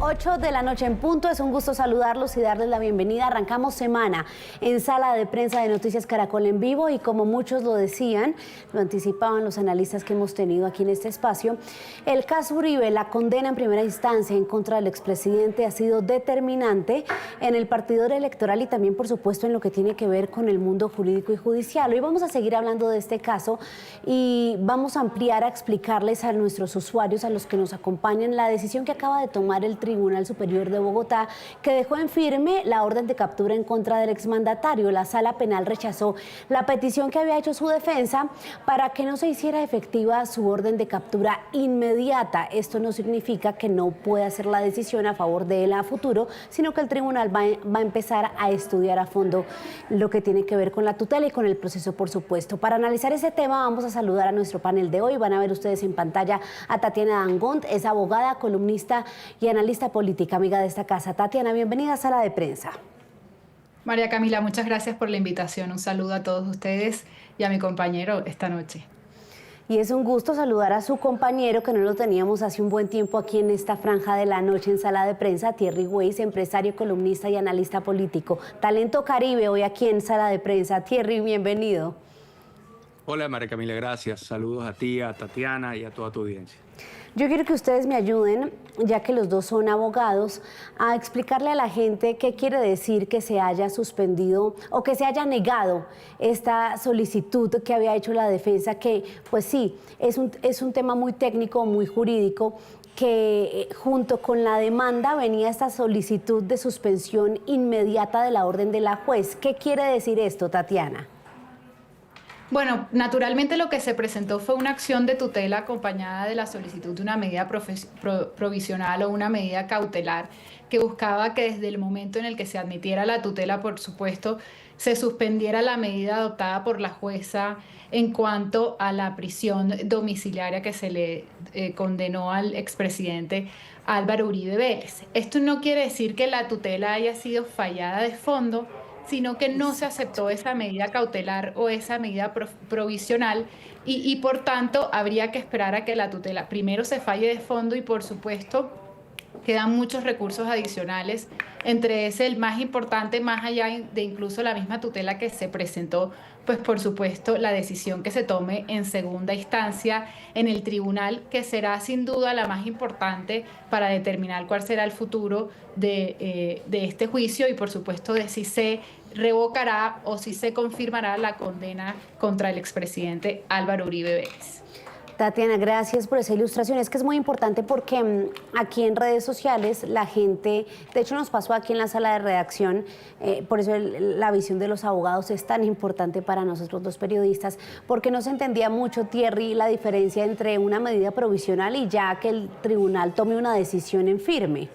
8 de la noche en punto. Es un gusto saludarlos y darles la bienvenida. Arrancamos semana en Sala de Prensa de Noticias Caracol en vivo y como muchos lo decían, lo anticipaban los analistas que hemos tenido aquí en este espacio, el caso Uribe, la condena en primera instancia en contra del expresidente ha sido determinante en el partidor electoral y también por supuesto en lo que tiene que ver con el mundo jurídico y judicial. Hoy vamos a seguir hablando de este caso y vamos a ampliar a explicarles a nuestros usuarios, a los que nos acompañan, la decisión que acaba de tomar el Tribunal Superior de Bogotá, que dejó en firme la orden de captura en contra del exmandatario. La Sala Penal rechazó la petición que había hecho su defensa para que no se hiciera efectiva su orden de captura inmediata. Esto no significa que no pueda hacer la decisión a favor de él a futuro, sino que el tribunal va a empezar a estudiar a fondo lo que tiene que ver con la tutela y con el proceso, por supuesto. Para analizar ese tema vamos a saludar a nuestro panel de hoy. Van a ver ustedes en pantalla a Tatiana Dangond, es abogada, columnista y analista política, amiga de esta casa. Tatiana, bienvenida a Sala de Prensa. María Camila, muchas gracias por la invitación. Un saludo a todos ustedes y a mi compañero esta noche. Y es un gusto saludar a su compañero, que no lo teníamos hace un buen tiempo aquí en esta franja de la noche en Sala de Prensa, Thierry Weiss, empresario, columnista y analista político. Talento Caribe, hoy aquí en Sala de Prensa. Thierry, bienvenido. Hola María Camila, gracias. Saludos a ti, a Tatiana y a toda tu audiencia. Yo quiero que ustedes me ayuden, ya que los dos son abogados, a explicarle a la gente qué quiere decir que se haya suspendido o que se haya negado esta solicitud que había hecho la defensa, que pues sí, es un tema muy técnico, muy jurídico, que junto con la demanda venía esta solicitud de suspensión inmediata de la orden de la juez. ¿Qué quiere decir esto, Tatiana? Bueno, naturalmente lo que se presentó fue una acción de tutela acompañada de la solicitud de una medida provisional o una medida cautelar que buscaba que desde el momento en el que se admitiera la tutela, por supuesto, se suspendiera la medida adoptada por la jueza en cuanto a la prisión domiciliaria que se le condenó al expresidente Álvaro Uribe Vélez. Esto no quiere decir que la tutela haya sido fallada de fondo, sino que no se aceptó esa medida cautelar o esa medida provisional y por tanto habría que esperar a que la tutela primero se falle de fondo y por supuesto quedan muchos recursos adicionales, entre ese el más importante, más allá de incluso la misma tutela que se presentó, pues por supuesto la decisión que se tome en segunda instancia en el tribunal, que será sin duda la más importante para determinar cuál será el futuro de este juicio y por supuesto de si se revocará o si se confirmará la condena contra el expresidente Álvaro Uribe Vélez. Tatiana, gracias por esa ilustración. Es que es muy importante porque aquí en redes sociales la gente, de hecho nos pasó aquí en la sala de redacción, por eso la visión de los abogados es tan importante para nosotros los periodistas, porque no se entendía mucho, Thierry, la diferencia entre una medida provisional y ya que el tribunal tome una decisión en firme.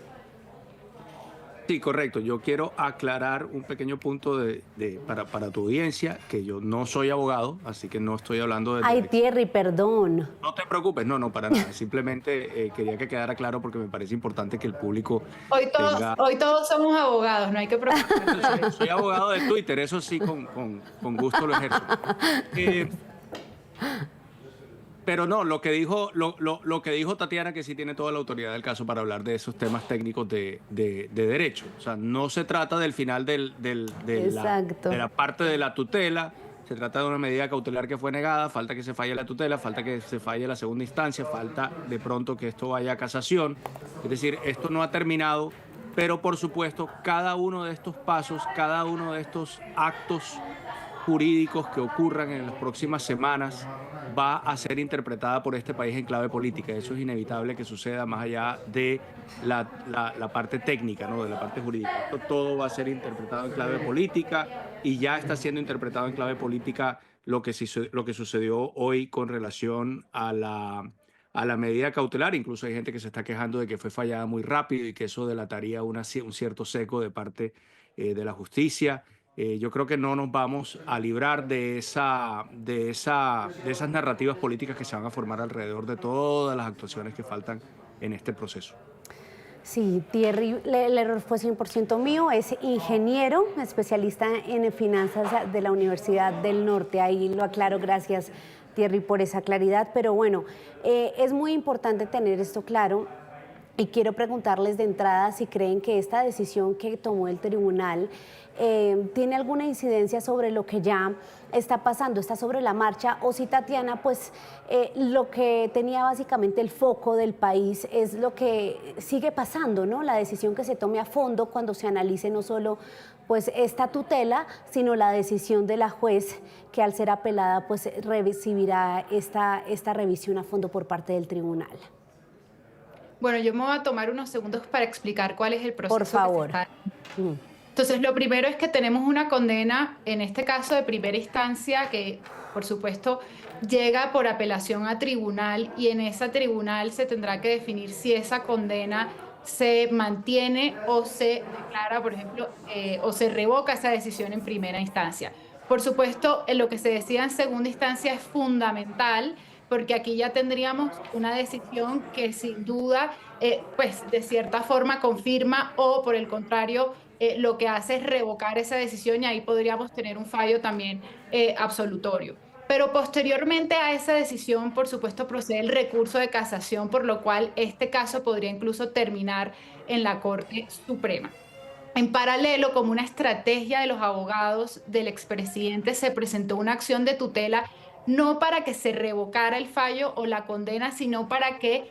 Sí, correcto. Yo quiero aclarar un pequeño punto para tu audiencia, que yo no soy abogado, así que no estoy hablando de... Ay, Thierry, perdón. No te preocupes, no, para nada. Simplemente quería que quedara claro porque me parece importante que el público Hoy todos somos abogados, no hay que preocuparse. Soy abogado de Twitter, eso sí, con gusto lo ejerzo. Pero no, lo que dijo Tatiana, que sí tiene toda la autoridad del caso para hablar de esos temas técnicos de derecho. O sea, no se trata del final de la parte de la tutela, se trata de una medida cautelar que fue negada, falta que se falle la tutela, falta que se falle la segunda instancia, falta de pronto que esto vaya a casación. Es decir, esto no ha terminado, pero por supuesto cada uno de estos pasos, cada uno de estos actos jurídicos que ocurran en las próximas semanas va a ser interpretada por este país en clave política. Eso es inevitable que suceda más allá de la parte técnica, ¿no? De la parte jurídica. Todo va a ser interpretado en clave política y ya está siendo interpretado en clave política lo que sucedió hoy con relación a la medida cautelar. Incluso hay gente que se está quejando de que fue fallada muy rápido y que eso delataría un cierto seco de parte de la justicia. Yo creo que no nos vamos a librar de esas narrativas políticas que se van a formar alrededor de todas las actuaciones que faltan en este proceso. Sí, Thierry, el error fue 100% mío, es ingeniero, especialista en finanzas de la Universidad del Norte, ahí lo aclaro, gracias Thierry por esa claridad, pero bueno, es muy importante tener esto claro. Y quiero preguntarles de entrada si creen que esta decisión que tomó el tribunal tiene alguna incidencia sobre lo que ya está pasando, está sobre la marcha, o si Tatiana, pues lo que tenía básicamente el foco del país es lo que sigue pasando, ¿no? La decisión que se tome a fondo cuando se analice no solo pues esta tutela, sino la decisión de la juez que al ser apelada pues recibirá esta revisión a fondo por parte del tribunal. Bueno, yo me voy a tomar unos segundos para explicar cuál es el proceso. Por favor. Entonces, lo primero es que tenemos una condena, en este caso de primera instancia, que por supuesto llega por apelación a tribunal, y en ese tribunal se tendrá que definir si esa condena se mantiene o se declara, por ejemplo, o se revoca esa decisión en primera instancia. Por supuesto, lo que se decida en segunda instancia es fundamental, porque aquí ya tendríamos una decisión que sin duda, pues de cierta forma confirma, o por el contrario, lo que hace es revocar esa decisión, y ahí podríamos tener un fallo también absolutorio. Pero posteriormente a esa decisión, por supuesto, procede el recurso de casación, por lo cual este caso podría incluso terminar en la Corte Suprema. En paralelo, como una estrategia de los abogados del expresidente, se presentó una acción de tutela, no para que se revocara el fallo o la condena, sino para que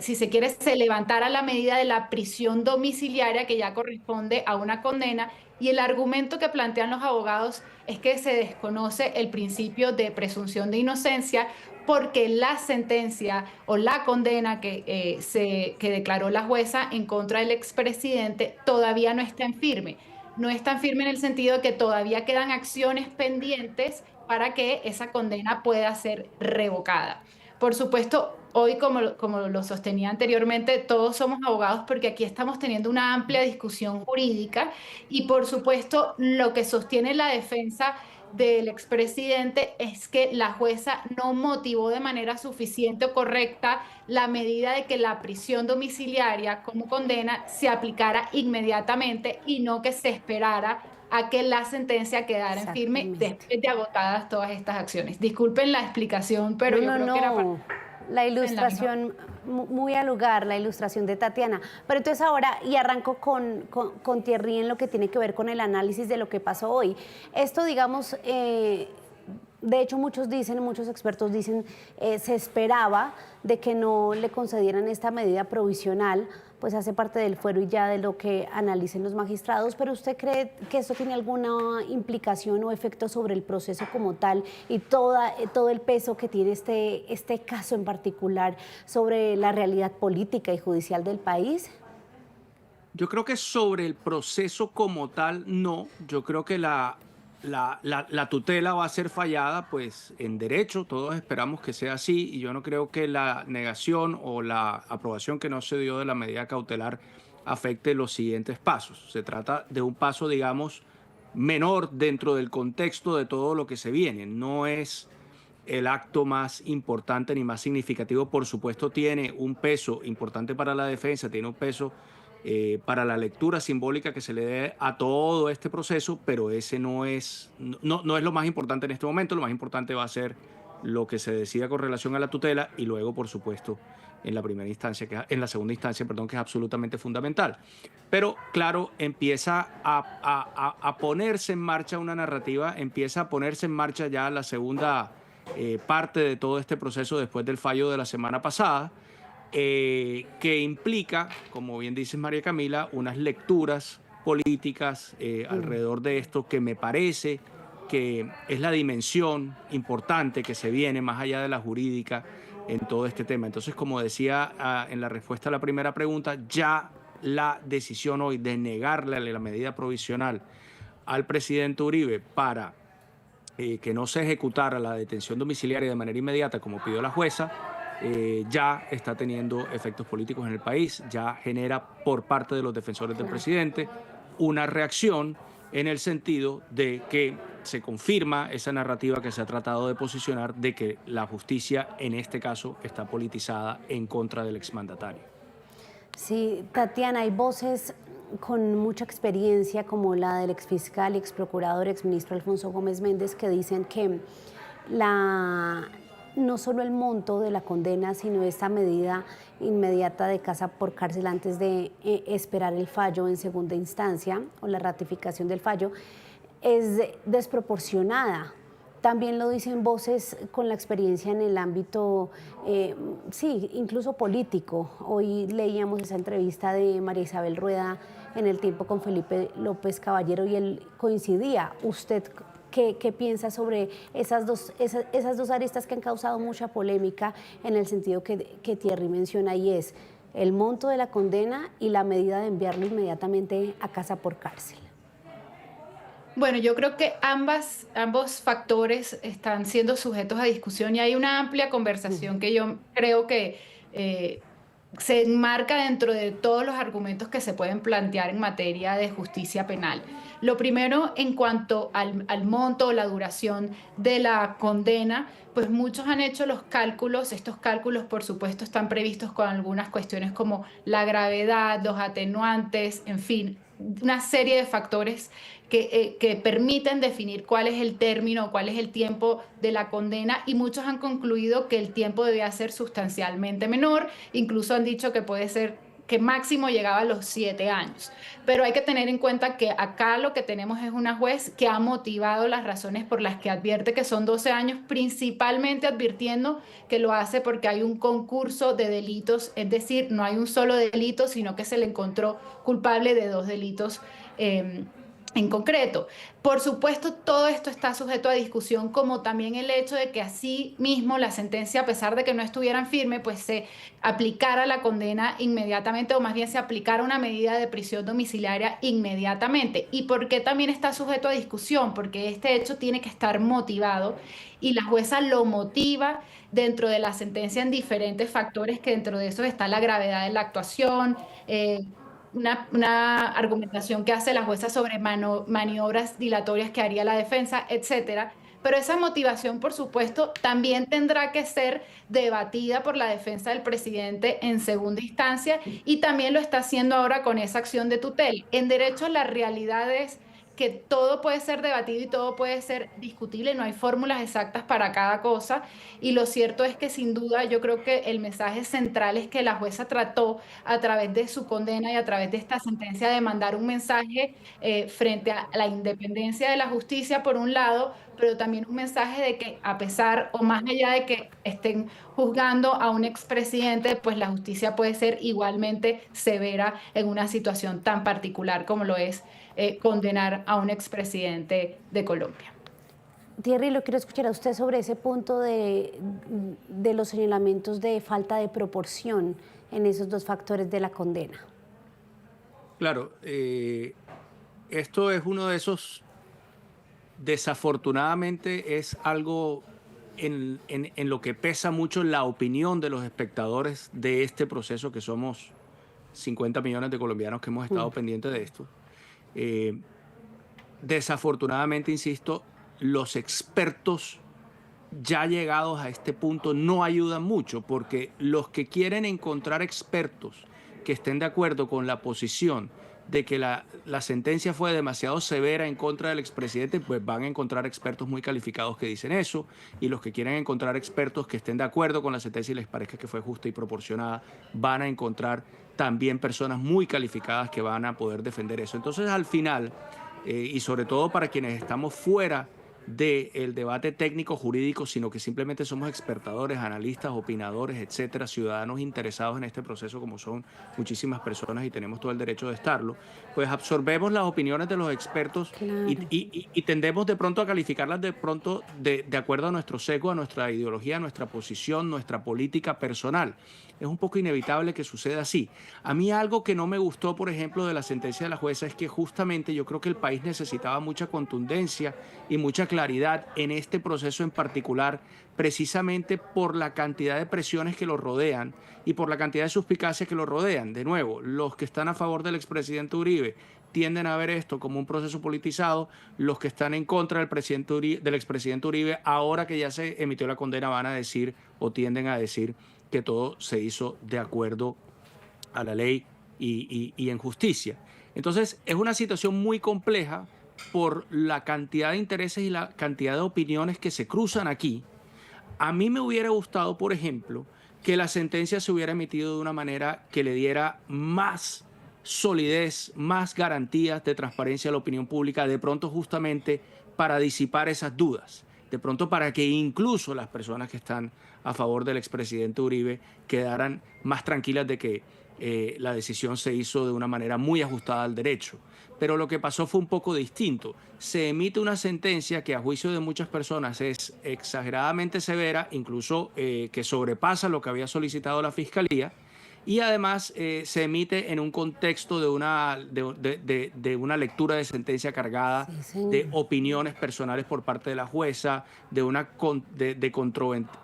si se quiere, se levantara la medida de la prisión domiciliaria que ya corresponde a una condena. Y el argumento que plantean los abogados es que se desconoce el principio de presunción de inocencia, porque la sentencia o la condena que declaró la jueza en contra del expresidente todavía no está en firme. No es tan firme en el sentido de que todavía quedan acciones pendientes para que esa condena pueda ser revocada. Por supuesto, hoy, como lo sostenía anteriormente, todos somos abogados porque aquí estamos teniendo una amplia discusión jurídica, y por supuesto lo que sostiene la defensa del expresidente es que la jueza no motivó de manera suficiente o correcta la medida de que la prisión domiciliaria como condena se aplicara inmediatamente, y no que se esperara a que la sentencia quedara en firme después de agotadas todas estas acciones. Disculpen la explicación, pero yo creo que era para... La ilustración, muy al lugar, la ilustración de Tatiana. Pero entonces ahora, y arranco con Thierry en lo que tiene que ver con el análisis de lo que pasó hoy. Esto, digamos, de hecho muchos expertos dicen, se esperaba de que no le concedieran esta medida provisional, pues hace parte del fuero y ya de lo que analicen los magistrados, pero ¿usted cree que esto tiene alguna implicación o efecto sobre el proceso como tal y todo el peso que tiene este caso en particular sobre la realidad política y judicial del país? Yo creo que sobre el proceso como tal, no. Yo creo que la tutela va a ser fallada, pues en derecho, todos esperamos que sea así, y yo no creo que la negación o la aprobación que no se dio de la medida cautelar afecte los siguientes pasos. Se trata de un paso, digamos, menor dentro del contexto de todo lo que se viene. No es el acto más importante ni más significativo. Por supuesto, tiene un peso importante para la defensa, tiene un peso para la lectura simbólica que se le dé a todo este proceso, pero ese no es lo más importante en este momento. Lo más importante va a ser lo que se decida con relación a la tutela, y luego, por supuesto, en la segunda instancia, que es absolutamente fundamental. Pero claro, empieza a ponerse en marcha una narrativa, empieza a ponerse en marcha ya la segunda parte de todo este proceso después del fallo de la semana pasada, que implica, como bien dice María Camila, unas lecturas políticas alrededor de esto, que me parece que es la dimensión importante que se viene más allá de la jurídica en todo este tema. Entonces, como decía en la respuesta a la primera pregunta, ya la decisión hoy de negarle la medida provisional al presidente Uribe para que no se ejecutara la detención domiciliaria de manera inmediata, como pidió la jueza, ya está teniendo efectos políticos en el país, ya genera por parte de los defensores del presidente una reacción en el sentido de que se confirma esa narrativa que se ha tratado de posicionar de que la justicia en este caso está politizada en contra del exmandatario. Sí, Tatiana, hay voces con mucha experiencia como la del exfiscal y exprocurador, exministro Alfonso Gómez Méndez, que dicen que no solo el monto de la condena, sino esta medida inmediata de casa por cárcel antes de esperar el fallo en segunda instancia o la ratificación del fallo, es desproporcionada. También lo dicen voces con la experiencia en el ámbito, sí, incluso político. Hoy leíamos esa entrevista de María Isabel Rueda en El Tiempo con Felipe López Caballero y él coincidía. ¿Usted qué piensa sobre esas dos aristas que han causado mucha polémica en el sentido que Thierry menciona, y es el monto de la condena y la medida de enviarlo inmediatamente a casa por cárcel? Bueno, yo creo que ambos factores están siendo sujetos a discusión y hay una amplia conversación que yo creo que se enmarca dentro de todos los argumentos que se pueden plantear en materia de justicia penal. Lo primero, en cuanto al monto o la duración de la condena, pues muchos han hecho los cálculos. Estos cálculos, por supuesto, están previstos con algunas cuestiones como la gravedad, los atenuantes, en fin, una serie de factores que permiten definir cuál es el término, cuál es el tiempo de la condena, y muchos han concluido que el tiempo debía ser sustancialmente menor, incluso han dicho que puede ser que máximo llegaba a los 7 años. Pero hay que tener en cuenta que acá lo que tenemos es una juez que ha motivado las razones por las que advierte que son 12 años, principalmente advirtiendo que lo hace porque hay un concurso de delitos, es decir, no hay un solo delito, sino que se le encontró culpable de 2 delitos en concreto. Por supuesto, todo esto está sujeto a discusión, como también el hecho de que así mismo la sentencia, a pesar de que no estuvieran firme, pues se aplicara la condena inmediatamente, o más bien se aplicara una medida de prisión domiciliaria inmediatamente. ¿Y por qué también está sujeto a discusión? Porque este hecho tiene que estar motivado y la jueza lo motiva dentro de la sentencia en diferentes factores, que dentro de eso está la gravedad de la actuación, una argumentación que hace la jueza sobre maniobras dilatorias que haría la defensa, etcétera. Pero esa motivación, por supuesto, también tendrá que ser debatida por la defensa del presidente en segunda instancia, y también lo está haciendo ahora con esa acción de tutela. En derecho, la realidad es que todo puede ser debatido y todo puede ser discutible, no hay fórmulas exactas para cada cosa, y lo cierto es que sin duda yo creo que el mensaje central es que la jueza trató a través de su condena y a través de esta sentencia de mandar un mensaje frente a la independencia de la justicia por un lado, pero también un mensaje de que, a pesar o más allá de que estén juzgando a un expresidente, pues la justicia puede ser igualmente severa en una situación tan particular como lo es condenar a un expresidente de Colombia. Thierry, lo quiero escuchar a usted sobre ese punto de los señalamientos de falta de proporción en esos dos factores de la condena. Claro, esto es uno de esos, desafortunadamente es algo en lo que pesa mucho la opinión de los espectadores de este proceso, que somos 50 millones de colombianos que hemos estado pendientes de esto. Desafortunadamente, insisto, los expertos ya llegados a este punto no ayudan mucho, porque los que quieren encontrar expertos que estén de acuerdo con la posición de que la sentencia fue demasiado severa en contra del expresidente, pues van a encontrar expertos muy calificados que dicen eso, y los que quieren encontrar expertos que estén de acuerdo con la sentencia y les parezca que fue justa y proporcionada, van a encontrar también personas muy calificadas que van a poder defender eso. Entonces, al final, y sobre todo para quienes estamos fuera del debate técnico jurídico, sino que simplemente somos expertadores, analistas, opinadores, etcétera, ciudadanos interesados en este proceso, como son muchísimas personas y tenemos todo el derecho de estarlo, pues absorbemos las opiniones de los expertos. Claro. y tendemos de pronto a calificarlas de pronto de acuerdo a nuestro sesgo, a nuestra ideología, a nuestra posición, nuestra política personal. Es un poco inevitable que suceda así. A mí algo que no me gustó, por ejemplo, de la sentencia de la jueza es que justamente yo creo que el país necesitaba mucha contundencia y mucha claridad en este proceso en particular, precisamente por la cantidad de presiones que lo rodean y por la cantidad de suspicacias que lo rodean. De nuevo, los que están a favor del expresidente Uribe tienden a ver esto como un proceso politizado. Los que están en contra del expresidente Uribe, ahora que ya se emitió la condena, van a decir o tienden a decir que todo se hizo de acuerdo a la ley y en justicia. Entonces, es una situación muy compleja por la cantidad de intereses y la cantidad de opiniones que se cruzan aquí. A mí me hubiera gustado, por ejemplo, que la sentencia se hubiera emitido de una manera que le diera más solidez, más garantías de transparencia a la opinión pública, de pronto justamente para disipar esas dudas, de pronto para que incluso las personas que están a favor del expresidente Uribe quedaran más tranquilas de que la decisión se hizo de una manera muy ajustada al derecho. Pero lo que pasó fue un poco distinto. Se emite una sentencia que a juicio de muchas personas es exageradamente severa, incluso que sobrepasa lo que había solicitado la Fiscalía, y además se emite en un contexto de una lectura de sentencia cargada de opiniones personales por parte de la jueza, de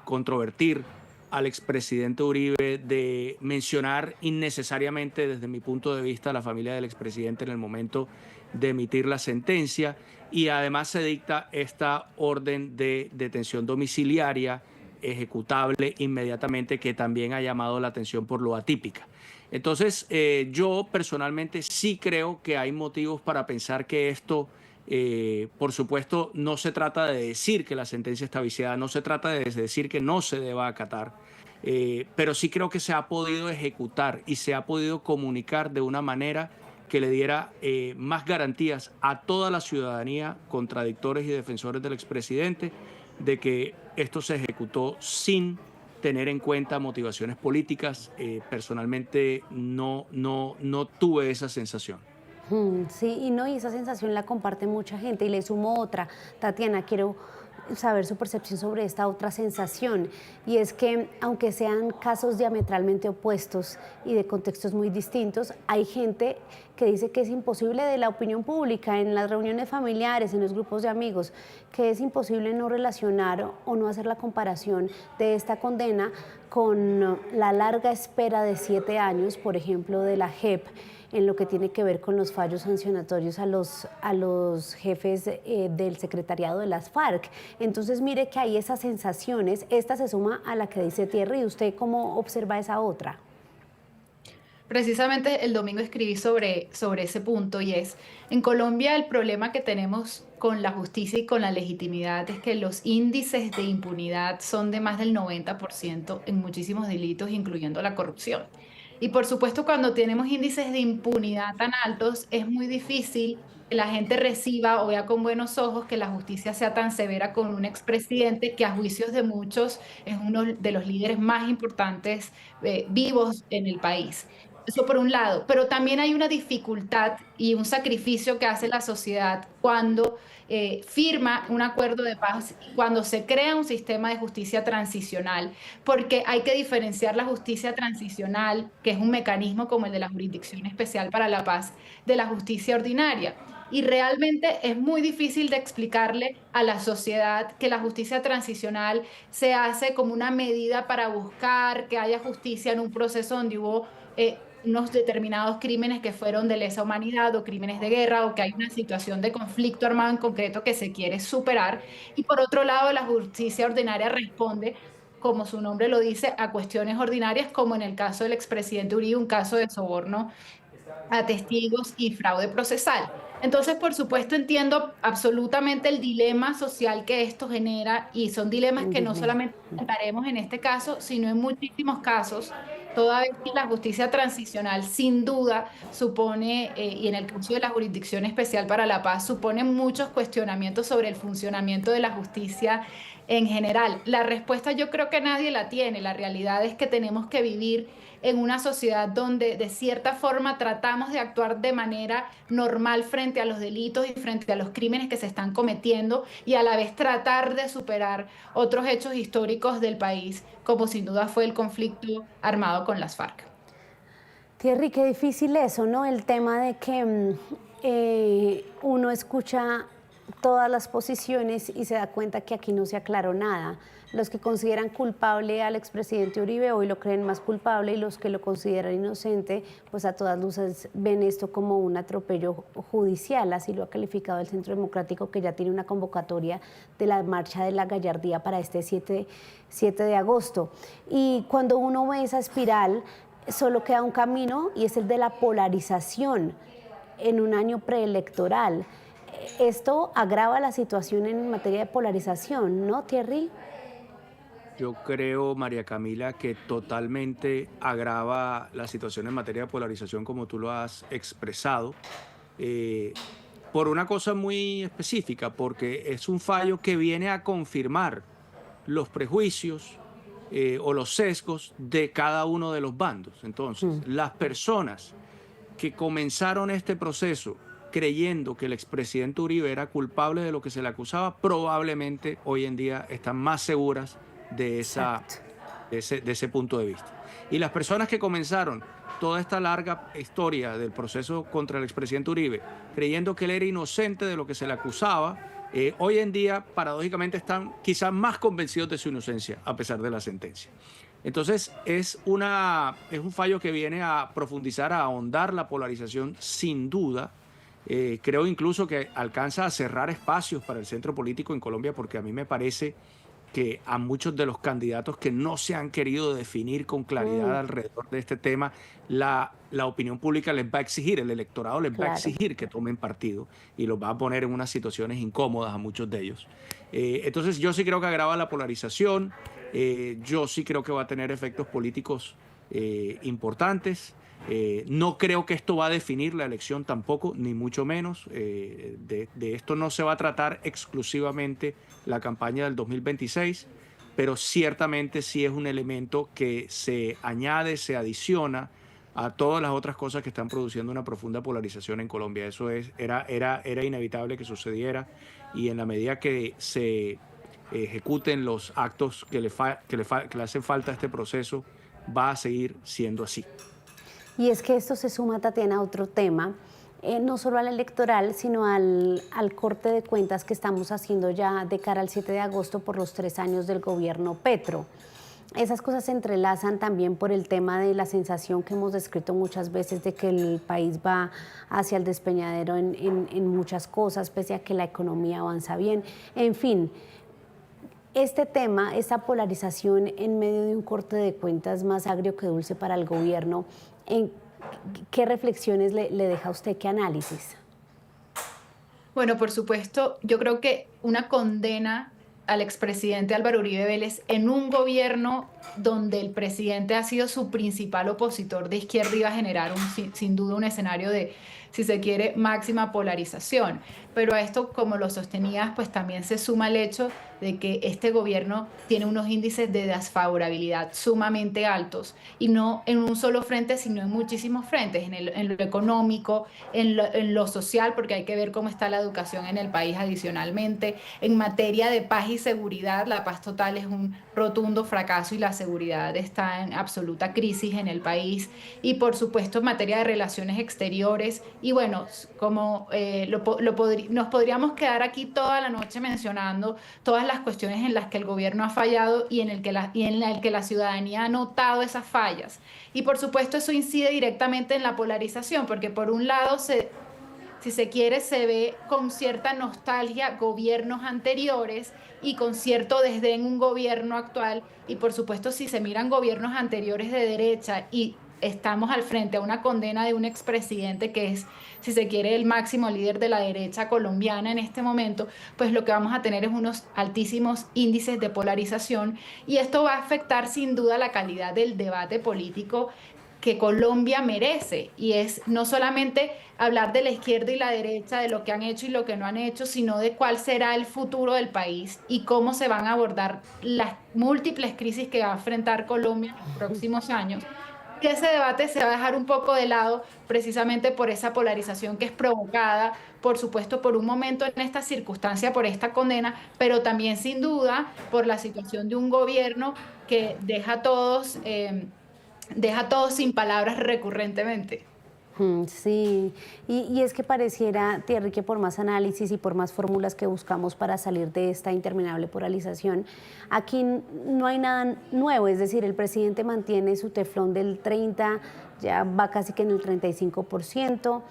controvertir al expresidente Uribe, de mencionar innecesariamente, desde mi punto de vista, a la familia del expresidente en el momento de emitir la sentencia, y además se dicta esta orden de detención domiciliaria ejecutable inmediatamente, que también ha llamado la atención por lo atípica. Entonces, yo personalmente sí creo que hay motivos para pensar que esto, por supuesto, no se trata de decir que la sentencia está viciada, no se trata de decir que no se deba acatar, pero sí creo que se ha podido ejecutar y se ha podido comunicar de una manera que le diera más garantías a toda la ciudadanía, contradictores y defensores del expresidente, de que esto se ejecutó sin tener en cuenta motivaciones políticas. Personalmente no tuve esa sensación. Sí, y esa sensación la comparte mucha gente. Y le sumo otra. Tatiana, quiero saber su percepción sobre esta otra sensación, y es que aunque sean casos diametralmente opuestos y de contextos muy distintos, hay gente que dice que es imposible, de la opinión pública, en las reuniones familiares, en los grupos de amigos, que es imposible no relacionar o no hacer la comparación de esta condena con la larga espera de 7 años, por ejemplo, de la JEP, en lo que tiene que ver con los fallos sancionatorios a los jefes del secretariado de las FARC. Entonces, mire que hay esas sensaciones. Esta se suma a la que dice Thierry. ¿Usted cómo observa esa otra? Precisamente el domingo escribí sobre ese punto, y es, en Colombia el problema que tenemos con la justicia y con la legitimidad es que los índices de impunidad son de más del 90% en muchísimos delitos, incluyendo la corrupción. Y por supuesto, cuando tenemos índices de impunidad tan altos, es muy difícil que la gente reciba o vea con buenos ojos que la justicia sea tan severa con un expresidente que, a juicios de muchos, es uno de los líderes más importantes vivos en el país. Eso por un lado, pero también hay una dificultad y un sacrificio que hace la sociedad cuando firma un acuerdo de paz, cuando se crea un sistema de justicia transicional, porque hay que diferenciar la justicia transicional, que es un mecanismo como el de la Jurisdicción Especial para la Paz, de la justicia ordinaria. Y realmente es muy difícil de explicarle a la sociedad que la justicia transicional se hace como una medida para buscar que haya justicia en un proceso donde hubo unos determinados crímenes que fueron de lesa humanidad o crímenes de guerra, o que hay una situación de conflicto armado en concreto que se quiere superar. Y por otro lado, la justicia ordinaria responde, como su nombre lo dice, a cuestiones ordinarias, como en el caso del expresidente Uribe, un caso de soborno a testigos y fraude procesal. Entonces, por supuesto, entiendo absolutamente el dilema social que esto genera, y son dilemas que no solamente enfrentaremos en este caso, sino en muchísimos casos, toda vez que la justicia transicional sin duda supone, y en el caso de la Jurisdicción Especial para la Paz, supone muchos cuestionamientos sobre el funcionamiento de la justicia en general. La respuesta yo creo que nadie la tiene. La realidad es que tenemos que vivir en una sociedad donde de cierta forma tratamos de actuar de manera normal frente a los delitos y frente a los crímenes que se están cometiendo, y a la vez tratar de superar otros hechos históricos del país, como sin duda fue el conflicto armado con las FARC. Thierry, qué difícil eso, ¿no? El tema de que uno escucha todas las posiciones y se da cuenta que aquí no se aclaró nada. Los que consideran culpable al expresidente Uribe hoy lo creen más culpable, y los que lo consideran inocente, pues a todas luces ven esto como un atropello judicial. Así lo ha calificado el Centro Democrático, que ya tiene una convocatoria de la Marcha de la Gallardía para este 7 de agosto. Y cuando uno ve esa espiral, solo queda un camino, y es el de la polarización en un año preelectoral. Esto agrava la situación en materia de polarización, ¿no, Thierry? Yo creo, María Camila, que totalmente agrava la situación en materia de polarización como tú lo has expresado, eh, por una cosa muy específica, porque es un fallo que viene a confirmar los prejuicios o los sesgos de cada uno de los bandos. Entonces, las personas que comenzaron este proceso creyendo que el expresidente Uribe era culpable de lo que se le acusaba, probablemente hoy en día están más seguras de, de ese punto de vista. Y las personas que comenzaron toda esta larga historia del proceso contra el expresidente Uribe, creyendo que él era inocente de lo que se le acusaba, hoy en día, paradójicamente, están quizás más convencidos de su inocencia, a pesar de la sentencia. Entonces, es un fallo que viene a profundizar, a ahondar la polarización, sin duda. Creo incluso que alcanza a cerrar espacios para el centro político en Colombia, porque a mí me parece que a muchos de los candidatos que no se han querido definir con claridad alrededor de este tema, la opinión pública les va a exigir, el electorado les va a exigir que tomen partido y los va a poner en unas situaciones incómodas a muchos de ellos. Entonces yo sí creo que agrava la polarización, yo sí creo que va a tener efectos políticos importantes. No creo que esto va a definir la elección tampoco, ni mucho menos. De esto no se va a tratar exclusivamente la campaña del 2026, pero ciertamente sí es un elemento que se añade, se adiciona a todas las otras cosas que están produciendo una profunda polarización en Colombia. Eso era inevitable que sucediera, y en la medida que se ejecuten los actos que le hacen falta a este proceso, va a seguir siendo así. Y es que esto se suma, Tatiana, a otro tema, no solo al electoral, sino al corte de cuentas que estamos haciendo ya de cara al 7 de agosto por los 3 años del gobierno Petro. Esas cosas se entrelazan también por el tema de la sensación que hemos descrito muchas veces de que el país va hacia el despeñadero en muchas cosas, pese a que la economía avanza bien. En fin, este tema, esta polarización en medio de un corte de cuentas más agrio que dulce para el gobierno, ¿qué reflexiones le deja a usted? ¿Qué análisis? Bueno, por supuesto, yo creo que una condena al expresidente Álvaro Uribe Vélez en un gobierno donde el presidente ha sido su principal opositor de izquierda iba a generar sin duda un escenario de, si se quiere, máxima polarización. Pero a esto, como lo sostenías, pues también se suma el hecho de que este gobierno tiene unos índices de desfavorabilidad sumamente altos, y no en un solo frente, sino en muchísimos frentes, en lo económico, en lo social, porque hay que ver cómo está la educación en el país adicionalmente, en materia de paz y seguridad. La paz total es un rotundo fracaso y la seguridad está en absoluta crisis en el país, y por supuesto en materia de relaciones exteriores. Y bueno, como nos podríamos quedar aquí toda la noche mencionando todas las cuestiones en las que el gobierno ha fallado y en el que la ciudadanía ha notado esas fallas. Y por supuesto eso incide directamente en la polarización, porque por un lado, si se quiere, se ve con cierta nostalgia gobiernos anteriores y con cierto desdén un gobierno actual. Y por supuesto, si se miran gobiernos anteriores de derecha y estamos al frente a una condena de un expresidente que es, si se quiere, el máximo líder de la derecha colombiana en este momento, pues lo que vamos a tener es unos altísimos índices de polarización, y esto va a afectar sin duda la calidad del debate político que Colombia merece, y es no solamente hablar de la izquierda y la derecha, de lo que han hecho y lo que no han hecho, sino de cuál será el futuro del país y cómo se van a abordar las múltiples crisis que va a enfrentar Colombia en los próximos años. Que ese debate se va a dejar un poco de lado precisamente por esa polarización que es provocada, por supuesto, por un momento en esta circunstancia, por esta condena, pero también sin duda por la situación de un gobierno que deja a todos sin palabras recurrentemente. Sí, y es que pareciera, Thierry, que por más análisis y por más fórmulas que buscamos para salir de esta interminable polarización, aquí no hay nada nuevo. Es decir, el presidente mantiene su teflón del 30%, ya va casi que en el 35%,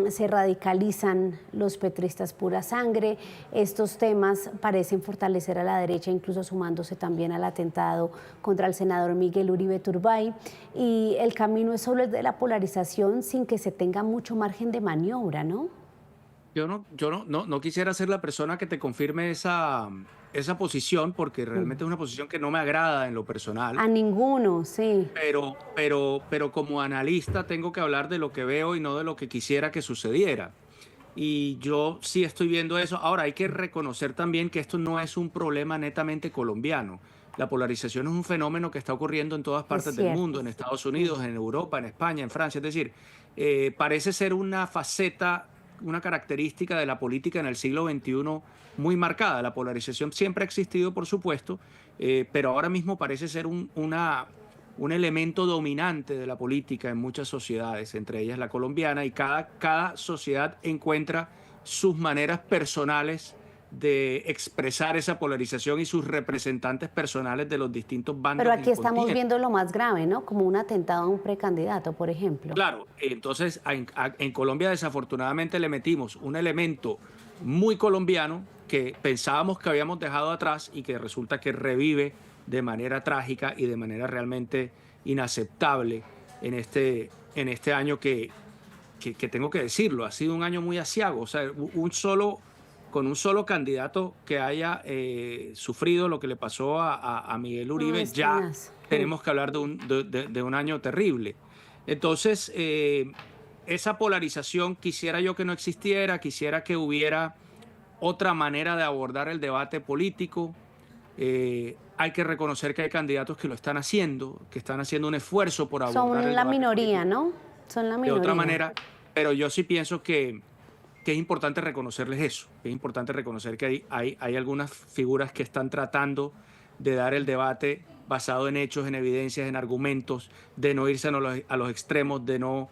se radicalizan los petristas pura sangre. Estos temas parecen fortalecer a la derecha, incluso sumándose también al atentado contra el senador Miguel Uribe Turbay, y el camino es solo el de la polarización sin que se tenga mucho margen de maniobra, ¿no? Yo no quisiera ser la persona que te confirme esa posición, porque realmente es una posición que no me agrada en lo personal. A ninguno, sí. Pero como analista tengo que hablar de lo que veo y no de lo que quisiera que sucediera. Y yo sí estoy viendo eso. Ahora, hay que reconocer también que esto no es un problema netamente colombiano. La polarización es un fenómeno que está ocurriendo en todas Es partes del cierto. mundo, en Estados Sí. Unidos, en Europa, en España, en Francia. Es decir, parece ser una faceta, una característica de la política en el siglo XXI muy marcada. La polarización siempre ha existido, por supuesto, pero ahora mismo parece ser un elemento dominante de la política en muchas sociedades, entre ellas la colombiana, y cada sociedad encuentra sus maneras personales de expresar esa polarización y sus representantes personales de los distintos Pero bandos aquí en estamos contienda. viendo lo más grave, ¿no? Como un atentado a un precandidato, por ejemplo. Claro, entonces en Colombia desafortunadamente le metimos un elemento muy colombiano que pensábamos que habíamos dejado atrás y que resulta que revive de manera trágica y de manera realmente inaceptable en este año que tengo que decirlo, ha sido un año muy aciago. O sea, con un solo candidato que haya sufrido lo que le pasó a Miguel No, Uribe, es ya tenaz. tenemos que hablar de un año terrible. Entonces, esa polarización quisiera yo que no existiera, quisiera que hubiera otra manera de abordar el debate político. Hay que reconocer que hay candidatos que lo están haciendo, que están haciendo un esfuerzo por abordar Son el la debate minoría, político ¿no? Son la de otra minoría. manera, pero yo sí pienso que es importante reconocerles eso, que es importante reconocer que hay algunas figuras que están tratando de dar el debate basado en hechos, en evidencias, en argumentos, de no irse a los extremos, de no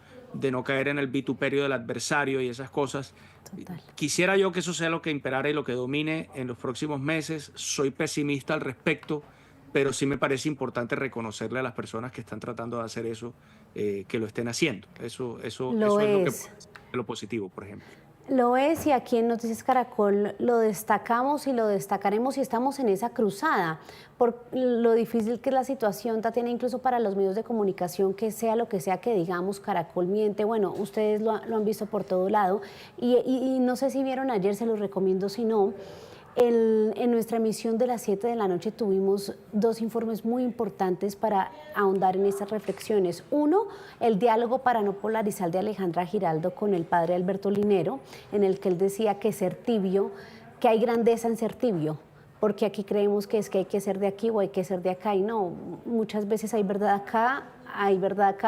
caer en el vituperio del adversario y esas cosas. Total. Quisiera yo que eso sea lo que imperara y lo que domine en los próximos meses. Soy pesimista al respecto, pero sí me parece importante reconocerle a las personas que están tratando de hacer eso, que lo estén haciendo. Eso Lo es lo que es. puede ser lo positivo, por ejemplo. Lo es y aquí en Noticias Caracol lo destacamos y lo destacaremos y estamos en esa cruzada por lo difícil que es la situación, Tatiana, incluso para los medios de comunicación, que sea lo que sea que digamos, Caracol miente, bueno, ustedes lo han visto por todo lado y no sé si vieron ayer, se los recomiendo si no. En nuestra emisión de las 7 de la noche tuvimos dos informes muy importantes para ahondar en estas reflexiones. Uno, el diálogo para no polarizar de Alejandra Giraldo con el padre Alberto Linero, en el que él decía que ser tibio, que hay grandeza en ser tibio, porque aquí creemos que es que hay que ser de aquí o hay que ser de acá, y no, muchas veces hay verdad acá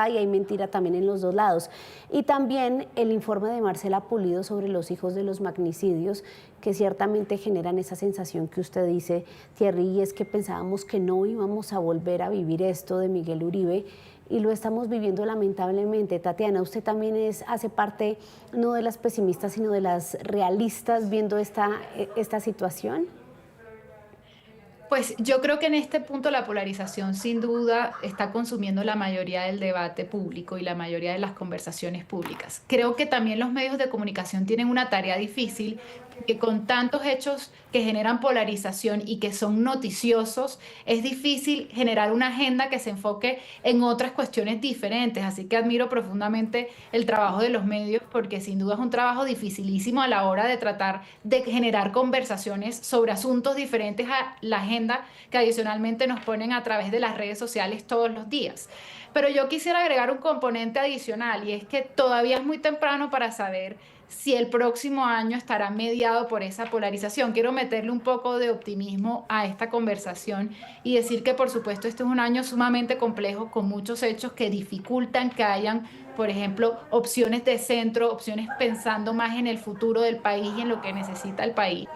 y hay mentira también en los dos lados. Y también el informe de Marcela Pulido sobre los hijos de los magnicidios, que ciertamente generan esa sensación que usted dice, Thierry, y es que pensábamos que no íbamos a volver a vivir esto de Miguel Uribe, y lo estamos viviendo lamentablemente. Tatiana, usted también hace parte no de las pesimistas, sino de las realistas viendo esta situación. Pues yo creo que en este punto la polarización sin duda está consumiendo la mayoría del debate público y la mayoría de las conversaciones públicas. Creo que también los medios de comunicación tienen una tarea difícil porque con tantos hechos que generan polarización y que son noticiosos, es difícil generar una agenda que se enfoque en otras cuestiones diferentes. Así que admiro profundamente el trabajo de los medios porque sin duda es un trabajo dificilísimo a la hora de tratar de generar conversaciones sobre asuntos diferentes a la agenda que adicionalmente nos ponen a través de las redes sociales todos los días. Pero yo quisiera agregar un componente adicional y es que todavía es muy temprano para saber si el próximo año estará mediado por esa polarización. Quiero meterle un poco de optimismo a esta conversación y decir que por supuesto este es un año sumamente complejo con muchos hechos que dificultan que hayan, por ejemplo, opciones de centro, opciones pensando más en el futuro del país y en lo que necesita el país,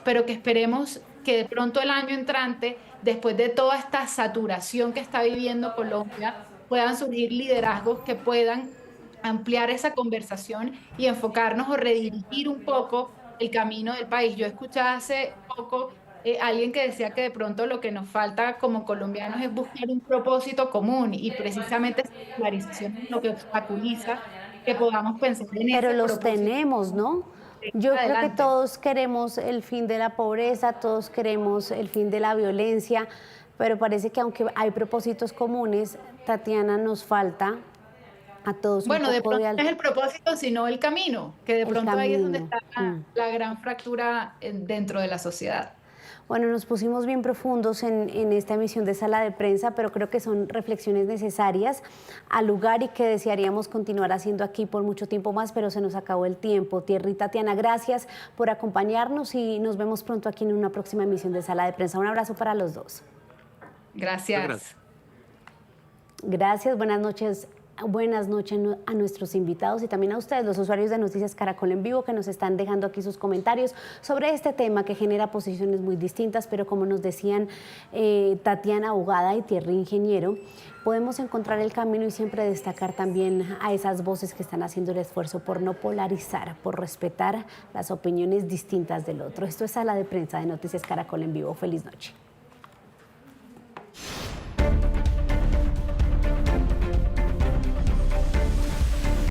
pero que esperemos que de pronto el año entrante, después de toda esta saturación que está viviendo Colombia, puedan surgir liderazgos que puedan ampliar esa conversación y enfocarnos o redirigir un poco el camino del país. Yo escuché hace poco alguien que decía que de pronto lo que nos falta como colombianos es buscar un propósito común y precisamente esa polarización es lo que obstaculiza que podamos pensar en Pero ese los propósito tenemos, ¿no? Yo creo que adelante. todos queremos el fin de la pobreza, todos queremos el fin de la violencia, pero parece que aunque hay propósitos comunes, Tatiana, nos falta A todos Bueno, un de poco pronto no es el propósito, sino el camino, que de pronto ahí es donde camino. está la gran fractura dentro de la sociedad. Bueno, nos pusimos bien profundos en esta emisión de Sala de Prensa, pero creo que son reflexiones necesarias al lugar y que desearíamos continuar haciendo aquí por mucho tiempo más, pero se nos acabó el tiempo. Thierry y Tatiana, gracias por acompañarnos y nos vemos pronto aquí en una próxima emisión de Sala de Prensa. Un abrazo para los dos. Gracias. Gracias, buenas noches. Buenas noches a nuestros invitados y también a ustedes, los usuarios de Noticias Caracol en Vivo, que nos están dejando aquí sus comentarios sobre este tema que genera posiciones muy distintas, pero como nos decían Tatiana, abogada, y Thierry, ingeniero, podemos encontrar el camino y siempre destacar también a esas voces que están haciendo el esfuerzo por no polarizar, por respetar las opiniones distintas del otro. Esto es Sala de Prensa de Noticias Caracol en Vivo. Feliz noche.